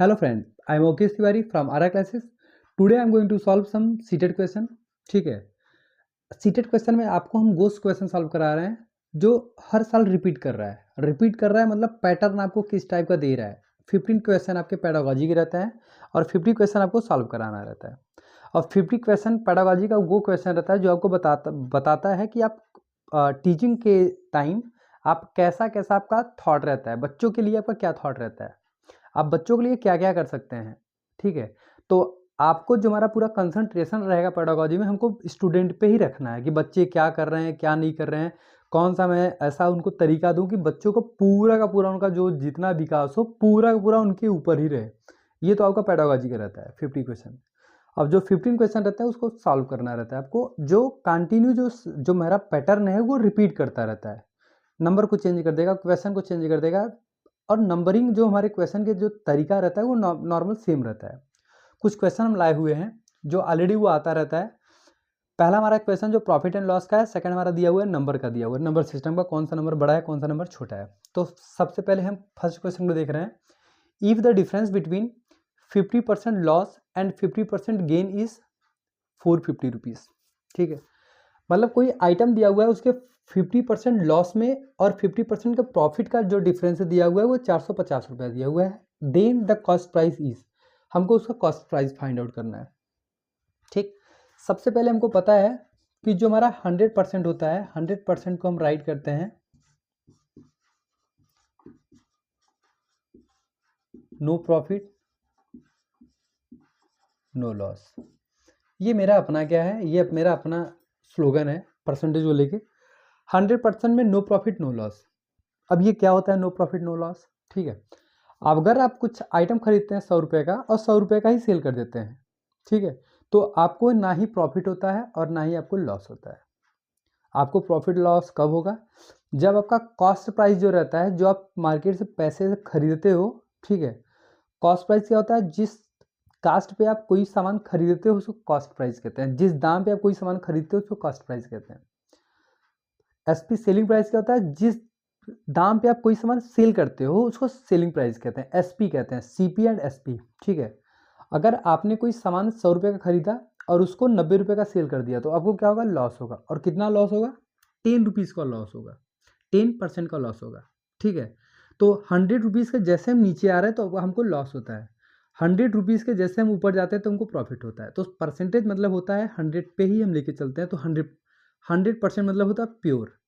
Hello friend, I am Okesh Tiwari from ARA classes. Today I am going to solve some seated question. ठीक है, seated question में आपको हम ghost question solve करा रहे हैं जो हर साल रिपीट कर रहा है मतलब पैटर्न आपको किस टाइप का दे रहा है। 15 क्वेश्चन आपके पेडागोजी के रहता है और 50 क्वेश्चन आपको सॉल्व कराना रहता है। और 50 क्वेश्चन पेडागोजी का वो क्वेश्चन रहता है जो आपको बताता है कि आप टीचिंग के टाइम आप कैसा कैसा आपका थॉट रहता है, बच्चों के लिए आपका क्या थॉट रहता है, आप बच्चों के लिए क्या क्या कर सकते हैं। ठीक है, तो आपको जो हमारा पूरा कंसंट्रेशन रहेगा पेडागोजी में, हमको स्टूडेंट पे ही रखना है कि बच्चे क्या कर रहे हैं क्या नहीं कर रहे हैं, कौन सा मैं ऐसा उनको तरीका दूं कि बच्चों को पूरा का पूरा उनका जो जितना विकास हो पूरा का पूरा उनके ऊपर ही रहे। ये तो आपका पेडागोजी का रहता है 50 क्वेश्चन। अब जो 15 क्वेश्चन रहता है उसको सॉल्व करना रहता है आपको, जो कंटिन्यू जो मेरा पैटर्न है वो रिपीट करता रहता है। नंबर को चेंज कर देगा, क्वेश्चन को चेंज कर देगा, और नंबरिंग जो हमारे क्वेश्चन के जो तरीका रहता है वो नॉर्मल सेम रहता है। कुछ क्वेश्चन हम लाए हुए हैं जो ऑलरेडी वो आता रहता है। पहला हमारा क्वेश्चन जो प्रॉफिट एंड लॉस का है, सेकंड हमारा दिया हुआ है नंबर का, दिया हुआ है नंबर सिस्टम का, कौन सा नंबर बड़ा है कौन सा नंबर छोटा है। तो सबसे पहले हम फर्स्ट क्वेश्चन को देख रहे हैं। If the difference between 50% loss and 50% gain is 450 rupees. ठीक है, मतलब कोई आइटम दिया हुआ है उसके 50% लॉस में और 50% का प्रॉफिट का जो डिफरेंस दिया हुआ है वो 450 रुपया दिया हुआ है। Then the cost price is, हमको उसका कॉस्ट प्राइस फाइंड आउट करना है। ठीक, सबसे पहले हमको पता है कि जो हमारा 100% होता है, 100% को हम राइट करते हैं नो प्रॉफिट नो लॉस। ये मेरा अपना क्या है, ये मेरा अपना स्लोगन है परसेंटेज को लेके। 100% में नो प्रॉफिट नो लॉस। अब ये क्या होता है नो प्रॉफिट नो लॉस? ठीक है, अगर आप कुछ आइटम खरीदते हैं 100 रुपये का और 100 रुपये का ही सेल कर देते हैं, ठीक है, तो आपको ना ही प्रॉफिट होता है और ना ही आपको लॉस होता है। आपको प्रॉफिट लॉस कब होगा? जब आपका कॉस्ट प्राइस जो रहता है, जो आप मार्केट से पैसे से खरीदते हो, ठीक है, कॉस्ट प्राइस क्या होता है? जिस कास्ट पे आप कोई सामान खरीदते हो उसको कॉस्ट प्राइस कहते हैं, जिस दाम पे आप कोई सामान खरीदते हो उसको कॉस्ट प्राइस कहते हैं। एसपी सेलिंग प्राइस क्या होता है? जिस दाम पे आप कोई सामान सेल करते हो उसको सेलिंग प्राइस कहते हैं, एसपी कहते हैं, सीपी एंड एसपी। ठीक है, अगर आपने कोई सामान 100 रुपये का खरीदा और उसको 90 रुपये का सेल कर दिया तो आपको क्या होगा? लॉस होगा। और कितना लॉस होगा? 10 रुपीज़ का लॉस होगा, 10% का लॉस होगा। ठीक है, तो 100 रुपीज़ के जैसे हम नीचे आ रहे हैं तो हमको लॉस होता है, 100 रुपीज़ के जैसे हम ऊपर जाते हैं तो हमको प्रॉफिट होता है। तो परसेंटेज मतलब होता है 100 पे ही हम लेके चलते हैं, तो 100% मतलब होता है प्योर।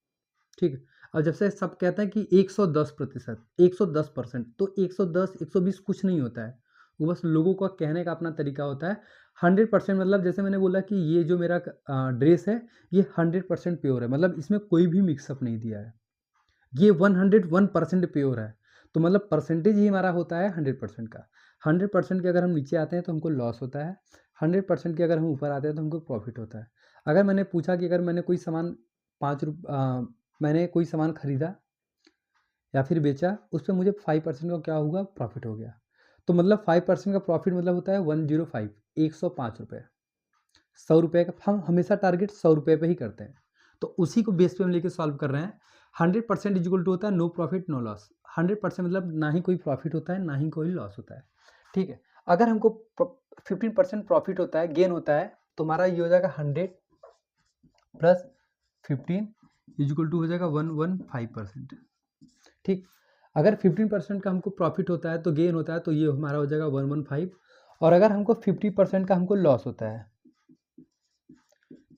ठीक है, और जब से सब कहते हैं कि 110%, 110%, तो 110 120 कुछ नहीं होता है, वो बस लोगों का कहने का अपना तरीका होता है। 100% मतलब जैसे मैंने बोला कि ये जो मेरा ड्रेस है ये 100% प्योर है, मतलब इसमें कोई भी मिक्सअप नहीं दिया है, ये 101% प्योर है। तो मतलब परसेंटेज ही हमारा होता है 100% का। 100% के अगर हम नीचे आते हैं तो हमको लॉस होता है, 100% के अगर हम ऊपर आते हैं तो हमको प्रॉफिट होता है। अगर मैंने पूछा कि अगर मैंने कोई सामान मैंने कोई सामान खरीदा या फिर बेचा, उस पर मुझे 5% का क्या होगा? प्रॉफिट हो गया। तो मतलब 5% का प्रॉफिट मतलब होता है 105, 105 रुपये। 100 रुपये का हम हमेशा टारगेट 100 रुपये पे ही करते हैं, तो उसी को बेस पे हम लेके सॉल्व कर रहे हैं। 100% इक्वल टू होता है नो प्रॉफिट नो लॉस। 100% मतलब ना ही कोई प्रॉफिट होता है ना ही कोई लॉस होता है। ठीक है, अगर हमको 15% प्रॉफिट होता है, गेन होता है, तो हमारा ये हो जाएगा 100 प्लस 15 इक्वल टू हो जाएगा 115%। ठीक, अगर 15% का हमको प्रॉफिट होता है तो गेन होता है, तो ये हमारा हो जाएगा 115। और अगर हमको 50% का हमको लॉस होता है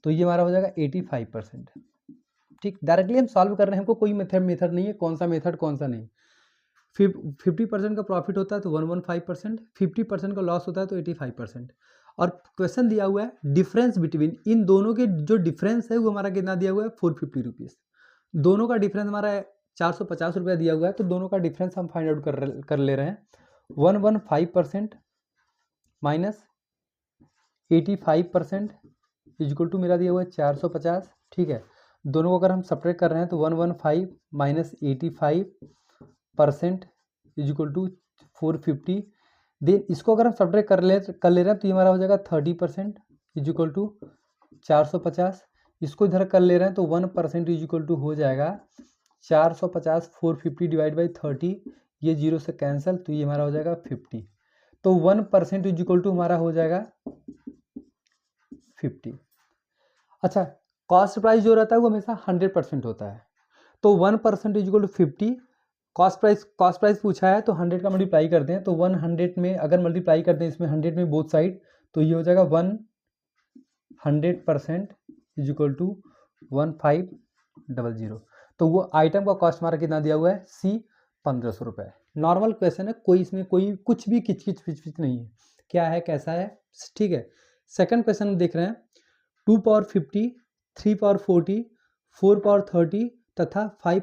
तो ये हमारा हो जाएगा 85%। ठीक, डायरेक्टली हम सॉल्व कर रहे हैं, हमको कोई मेथड नहीं है, कौन सा मेथड कौन सा नहीं। 50% का प्रॉफिट होता है तो 115%, 50% का लॉस होता है तो 85%। और क्वेश्चन दिया हुआ है डिफरेंस बिटवीन, इन दोनों के जो डिफरेंस है वो हमारा कितना दिया हुआ है? 450 रुपीज़। दोनों का डिफरेंस हमारा 450 रुपया दिया हुआ है, तो दोनों का डिफरेंस हम फाइंड आउट कर ले रहे हैं। 115% माइनस 85% इक्वल टू मेरा दिया हुआ है 450। ठीक है, दोनों को अगर हम सब्ट्रैक्ट कर रहे हैं तो 115 माइनस 85% इक्वल टू 450। देन इसको अगर हम सब्ट्रैक्ट कर ले रहे हैं तो ये हमारा हो जाएगा 30% इक्वल टू 450। इसको इधर कर ले रहे हैं तो 1% इक्वल टू हो जाएगा 450, 450 डिवाइड बाई 30, ये जीरो से कैंसिल, तो ये हमारा हो जाएगा 50। तो 1% इज इक्वल टू हमारा हो जाएगा 50। अच्छा, कॉस्ट प्राइस जो रहता है वो हमेशा 100% होता है, तो 1% is equal to 50। Cost price पूछा है तो 100 का मल्टीप्लाई करते हैं, तो 100 में अगर मल्टीप्लाई करते हैं इसमें 100 में बोथ साइड, तो ये हो जाएगा 100% इज इक्वल टू 1500। तो वो आइटम का कॉस्ट हमारा कितना दिया हुआ है, सी 1500 रुपये। नॉर्मल क्वेश्चन है, कोई इसमें कोई कुछ भी किचकिच पिचपिच नहीं है, क्या है कैसा है, ठीक है। सेकंड क्वेश्चन देख रहे हैं, 2 पावर 50, 3 पावर 40, 4 पावर 30 तथा 5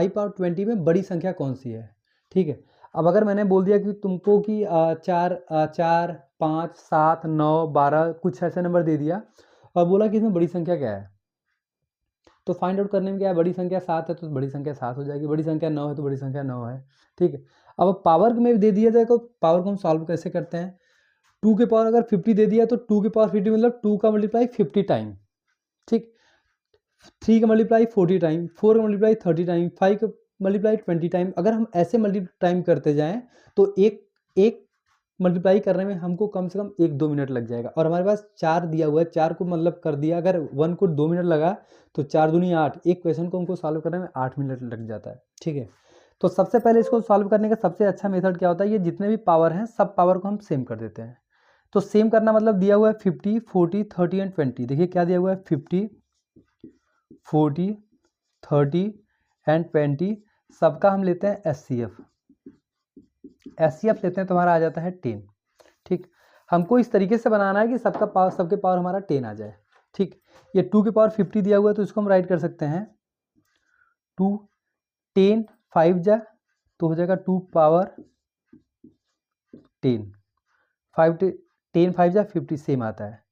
पावर 20 में बड़ी संख्या कौन सी है, ठीक है। अब अगर मैंने बोल दिया कि तुमको कि 4 5 7 9 12 कुछ ऐसे नंबर दे दिया और बोला कि इसमें बड़ी संख्या क्या है, तो फाइंड आउट करने में क्या है, बड़ी संख्या 7 है तो बड़ी संख्या 7 हो जाएगी, बड़ी संख्या 9 है तो बड़ी संख्या 9 है, ठीक है। अब पावर में दे दिया जाए तो पावर को हम सॉल्व कैसे करते हैं, 2 के पावर अगर 50 दे दिया तो 2 के पावर 50 मतलब 2 का मल्टीप्लाई 50 टाइम, ठीक। 3 का मल्टीप्लाई 40 टाइम, 4 का मल्टीप्लाई 30 टाइम, 5 का मल्टीप्लाई 20 टाइम। अगर हम ऐसे मल्टीप्लाई करते जाएं तो एक मल्टीप्लाई करने में हमको कम से कम 1-2 मिनट लग जाएगा, और हमारे पास 4 दिया हुआ है, 4 को मतलब कर दिया, अगर 1 को 2 मिनट लगा तो 4 दूनी 8, एक क्वेश्चन को हमको सॉल्व करने में 8 मिनट लग जाता है, ठीक है। तो सबसे पहले इसको सॉल्व करने का सबसे अच्छा मेथड क्या होता है, ये जितने भी पावर हैं सब पावर को हम सेम कर देते हैं। तो सेम करना मतलब दिया हुआ है 50, 40, 30 एंड 20। देखिए क्या दिया हुआ है, 50, 40, 30 एंड 20, सबका हम लेते हैं एचसीएफ लेते हैं तो हमारा आ जाता है 10, ठीक। हमको इस तरीके से बनाना है कि सबके पावर हमारा 10 आ जाए, ठीक। ये 2 के पावर 50 दिया हुआ है तो इसको हम राइट कर सकते हैं 2, 10 5 जा तो हो जाएगा 2 पावर 10, 10 5 जा 50 सेम आता है,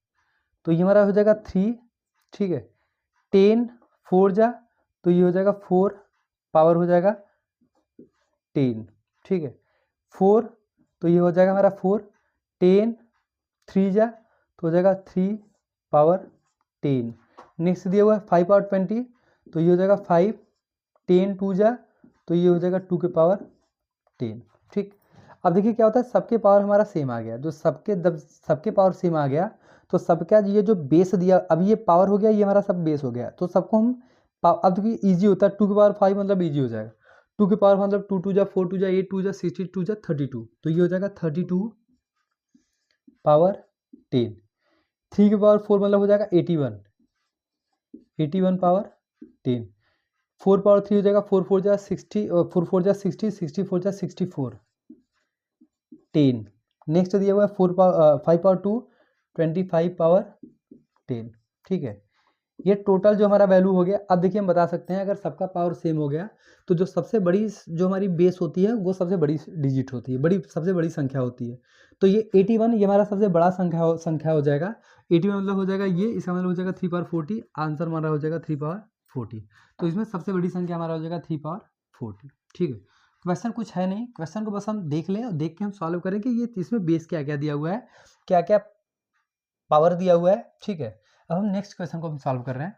तो ये हमारा हो जाएगा 3, ठीक है। 10 4 जा तो ये हो जाएगा 4 पावर हो जाएगा 10, ठीक है। 4 तो ये हो जाएगा हमारा 4, 10 3 जा तो हो जाएगा 3 पावर 10। नेक्स्ट दिया हुआ है 5 पावर 20 तो ये हो जाएगा 5, 10 2 जा तो ये हो जाएगा 2 के पावर 10, ठीक। अब देखिए क्या होता है, सबके पावर हमारा सेम आ गया, जो सबके पावर सेम आ गया तो सबका ये जो बेस दिया, अब ये पावर हो गया, ये हमारा सब बेस हो गया, तो सबको हम अब देखिए ईजी होता है, 2 के पावर 5 मतलब ईजी हो जाएगा, 2 के पावर मतलब 2 2 जा 4 2 जा 8 2 जा 62 जा 32, तो ये हो जाएगा 32 पावर 10। 3 के पावर 4 मतलब हो जाएगा 81 पावर 10। 4 पावर 3 हो जाएगा 4 4 जा 60, 4 4 जा 60, 64 जा 64 10। नेक्स्ट दिया हुआ है 5 पावर 2 25 पावर 10, ठीक है। ये टोटल जो हमारा वैल्यू हो गया। अब देखिए हम बता सकते हैं अगर सबका पावर सेम हो गया तो जो सबसे बड़ी जो हमारी बेस होती है वो सबसे बड़ी डिजिट होती है, सबसे बड़ी संख्या होती है। तो ये 81 ये हमारा सबसे बड़ा संख्या हो जाएगा। 81 मतलब हो जाएगा ये, इसका मतलब हो जाएगा 3 पावर 40, आंसर हमारा हो जाएगा 3 पावर 40। तो इसमें सबसे बड़ी संख्या हमारा हो जाएगा 3 पावर 40, ठीक है। क्वेश्चन कुछ है नहीं, क्वेश्चन को बस हम देख लें और देख के हम सॉल्व करें कि ये इसमें बेस क्या क्या दिया हुआ है, क्या क्या पावर दिया हुआ है, ठीक है। अब हम नेक्स्ट क्वेश्चन को हम सॉल्व कर रहे हैं।